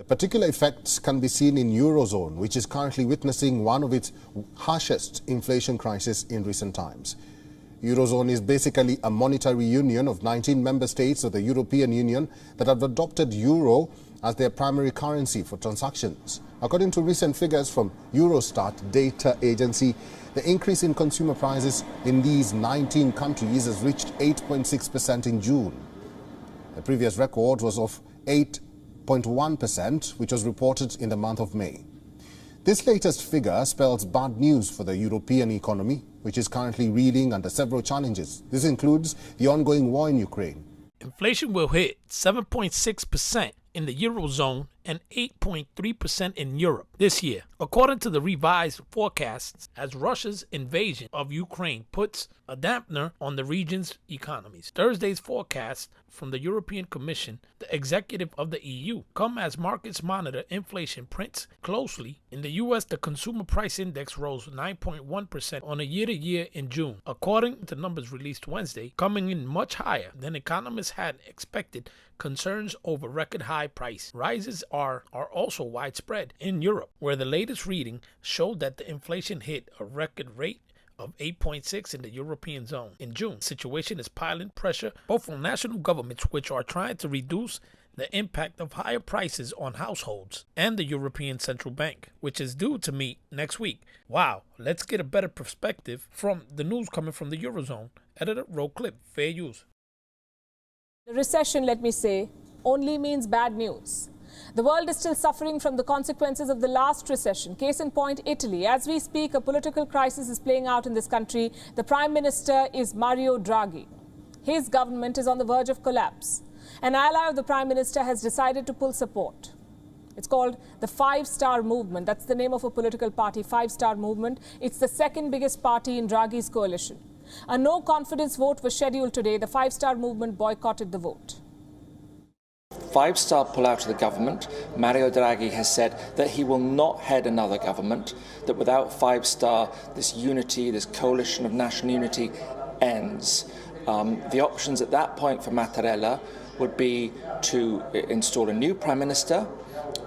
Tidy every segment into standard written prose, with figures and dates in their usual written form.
Particular effects can be seen in Eurozone, which is currently witnessing one of its harshest inflation crises in recent times. Eurozone is basically a monetary union of 19 member states of the European Union that have adopted euro as their primary currency for transactions. According to recent figures from Eurostat data agency, the increase in consumer prices in these 19 countries has reached 8.6% in June. The previous record was of 8.1%, which was reported in the month of May. This latest figure spells bad news for the European economy, which is currently reeling under several challenges. This includes the ongoing war in Ukraine. Inflation will hit 7.6% in the Eurozone and 8.3% in Europe this year, according to the revised forecasts, as Russia's invasion of Ukraine puts a dampener on the region's economies. Thursday's forecast from the European Commission, the executive of the EU, come as markets monitor inflation prints closely. In the U.S., the consumer price index rose 9.1% on a year-to-year in June, according to numbers released Wednesday, coming in much higher than economists had expected. Concerns over record high price rises are also widespread in Europe, where the latest reading showed that the inflation hit a record rate of 8.6 in the European zone in June. The situation is piling pressure both on national governments, which are trying to reduce the impact of higher prices on households, and the European Central Bank, which is due to meet next week. Wow, let's get a better perspective from the news coming from the Eurozone. Editor, roll clip, fair use. The recession, let me say, only means bad news. The world is still suffering from the consequences of the last recession. Case in point, Italy. As we speak, a political crisis is playing out in this country. The Prime Minister is Mario Draghi. His government is on the verge of collapse. An ally of the Prime Minister has decided to pull support. It's called the Five-Star Movement. That's the name of a political party, Five-Star Movement. It's the second biggest party in Draghi's coalition. A no-confidence vote was scheduled today. The Five-Star Movement boycotted the vote. Five-Star pull out of the government. Mario Draghi has said that he will not head another government, that without Five-Star, this unity, this coalition of national unity ends. The options at that point for Mattarella would be to install a new Prime Minister,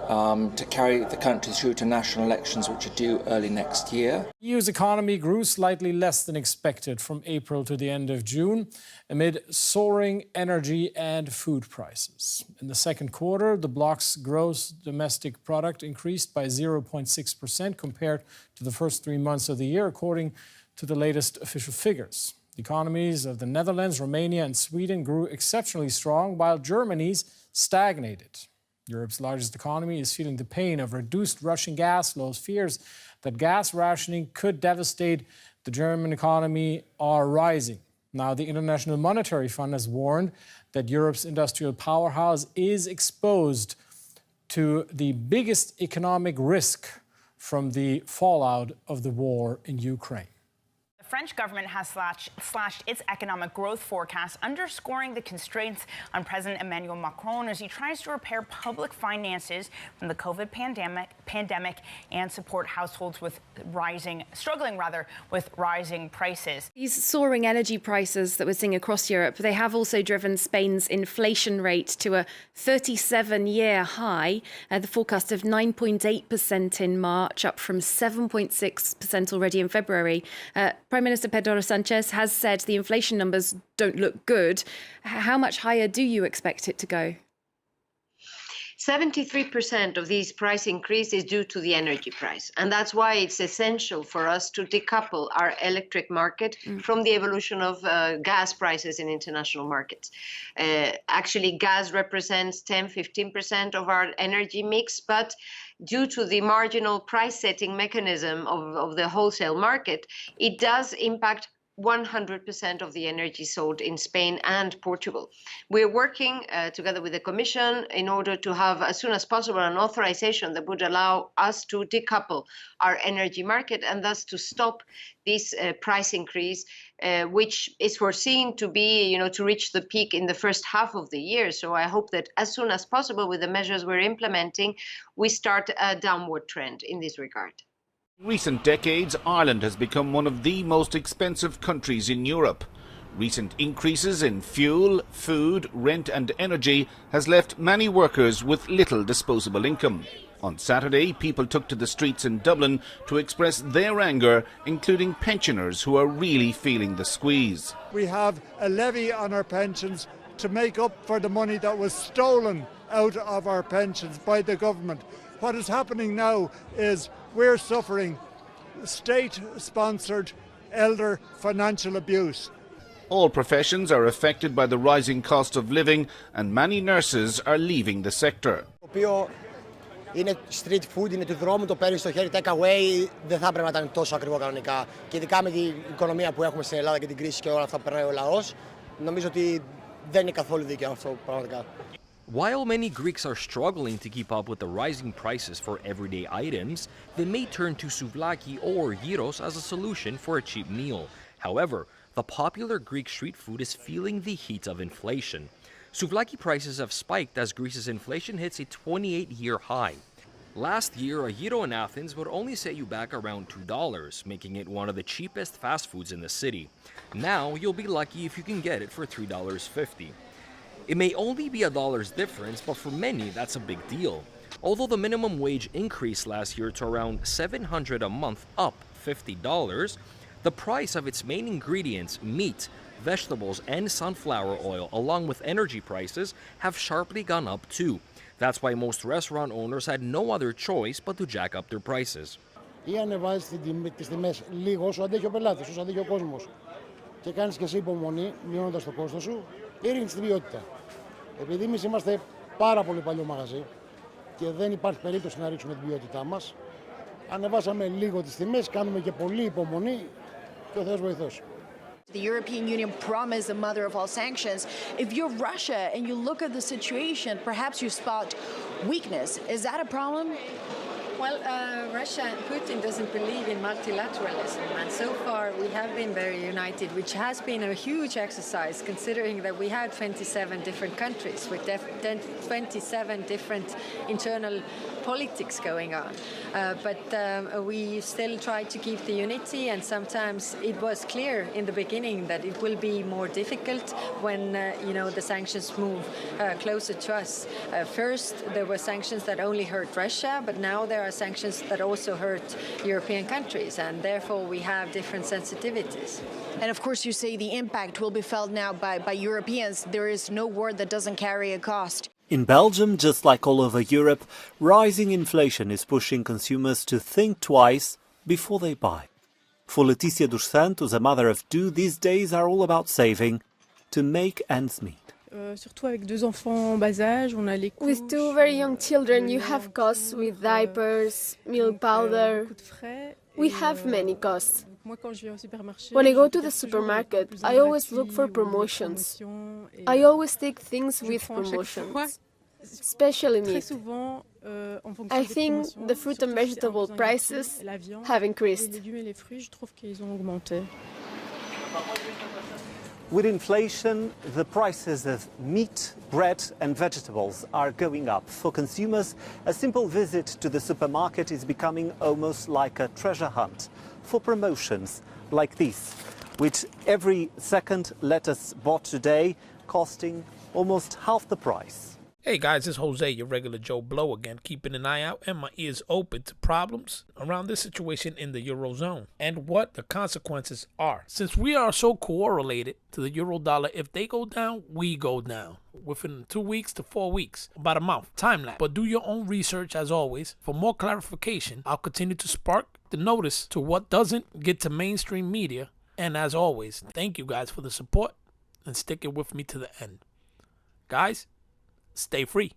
to carry the country through to national elections, which are due early next year. The EU's economy grew slightly less than expected from April to the end of June, amid soaring energy and food prices. In the second quarter, the bloc's gross domestic product increased by 0.6% compared to the first 3 months of the year, according to the latest official figures. The economies of the Netherlands, Romania and Sweden grew exceptionally strong, while Germany's stagnated. Europe's largest economy is feeling the pain of reduced Russian gas flows. Fears that gas rationing could devastate the German economy are rising. Now, the International Monetary Fund has warned that Europe's industrial powerhouse is exposed to the biggest economic risk from the fallout of the war in Ukraine. The French government has slashed its economic growth forecast, underscoring the constraints on President Emmanuel Macron as he tries to repair public finances from the COVID pandemic and support households struggling with rising prices. These soaring energy prices that we're seeing across Europe, they have also driven Spain's inflation rate to a 37-year high. The forecast of 9.8% in March, up from 7.6% already in February. Prime Minister Pedro Sanchez has said the inflation numbers don't look good. How much higher do you expect it to go? 73% of this price increase is due to the energy price. And that's why it's essential for us to decouple our electric market from the evolution of gas prices in international markets. Actually, gas represents 10-15% of our energy mix, but due to the marginal price setting mechanism of the wholesale market, it does impact 100% of the energy sold in Spain and Portugal. We're working together with the Commission in order to have, as soon as possible, an authorization that would allow us to decouple our energy market and thus to stop this price increase, which is foreseen to be, to reach the peak in the first half of the year. So I hope that as soon as possible, with the measures we're implementing, we start a downward trend in this regard. In recent decades, Ireland has become one of the most expensive countries in Europe. Recent increases in fuel, food, rent and energy has left many workers with little disposable income. On Saturday, people took to the streets in Dublin to express their anger, including pensioners who are really feeling the squeeze. We have a levy on our pensions to make up for the money that was stolen out of our pensions by the government. What is happening now is we're suffering state-sponsored elder financial abuse. All professions are affected by the rising cost of living and many nurses are leaving the sector. Είναι street food, είναι του δρόμου, το παίρνει στο χέρι, take away, δεν θα έπρεπε να ήταν τόσο ακριβό κανονικά. Και ειδικά με την οικονομία που έχουμε στην Ελλάδα και την κρίση και όλα αυτά που περνάει ο λαός, νομίζω ότι δεν είναι καθόλου δίκαιο αυτό πραγματικά. While many Greeks are struggling to keep up with the rising prices for everyday items, they may turn to souvlaki or gyros as a solution for a cheap meal. However, the popular Greek street food is feeling the heat of inflation. Souvlaki prices have spiked as Greece's inflation hits a 28-year high. Last year, a gyro in Athens would only set you back around $2, making it one of the cheapest fast foods in the city. Now, you'll be lucky if you can get it for $3.50. It may only be $1 difference, but for many, that's a big deal. Although the minimum wage increased last year to around $700 a month, up $50, the price of its main ingredients, meat, vegetables, and sunflower oil, along with energy prices, have sharply gone up too. That's why most restaurant owners had no other choice but to jack up their prices. Ή ανεβάζεις τις τιμές λίγο όσο αντέχει ο πελάτης, όσο αντέχει ο κόσμος. Και κάνεις και εσύ υπομονή, μειώνοντας το κόστος σου, ή ρίχνεις την ποιότητα. Επειδή εμείς είμαστε πάρα πολύ παλιό μαγαζί και δεν υπάρχει περίπτωση να ρίξουμε την ποιότητά μας, ανεβάσαμε λίγο τις τιμές, κάνουμε και πολύ υπομονή και ο Θεός βοηθός. The European Union promised the mother of all sanctions. If you're Russia and you look at the situation, perhaps you spot weakness. Is that a problem? Well, Russia and Putin doesn't believe in multilateralism, and so far we have been very united, which has been a huge exercise considering that we had 27 different countries with 27 different internal politics going on. But we still try to keep the unity, and sometimes it was clear in the beginning that it will be more difficult when the sanctions move closer to us. First, there were sanctions that only hurt Russia, but now there are sanctions that also hurt European countries, and therefore we have different sensitivities. And of course, you say the impact will be felt now by Europeans. There is no war that doesn't carry a cost. In Belgium, just like all over Europe, rising inflation is pushing consumers to think twice before they buy. For Leticia dos Santos, a mother of two, these days are all about saving to make ends meet. With two very young children, you have costs with diapers, milk powder. We have many costs. When I go to the supermarket, I always look for promotions. I always take things with promotions, especially meat. I think the fruit and vegetable prices have increased. With inflation, the prices of meat, bread and vegetables are going up. For consumers, a simple visit to the supermarket is becoming almost like a treasure hunt for promotions like this, with every second lettuce bought today costing almost half the price. Hey guys, it's Jose, your regular Joe Blow again, keeping an eye out and my ears open to problems around this situation in the Eurozone and what the consequences are. Since we are so correlated to the euro dollar, if they go down, we go down within 2 weeks to 4 weeks, about a month, time lapse. But do your own research as always. For more clarification, I'll continue to spark the notice to what doesn't get to mainstream media. And as always, thank you guys for the support and sticking with me to the end. Guys, stay free.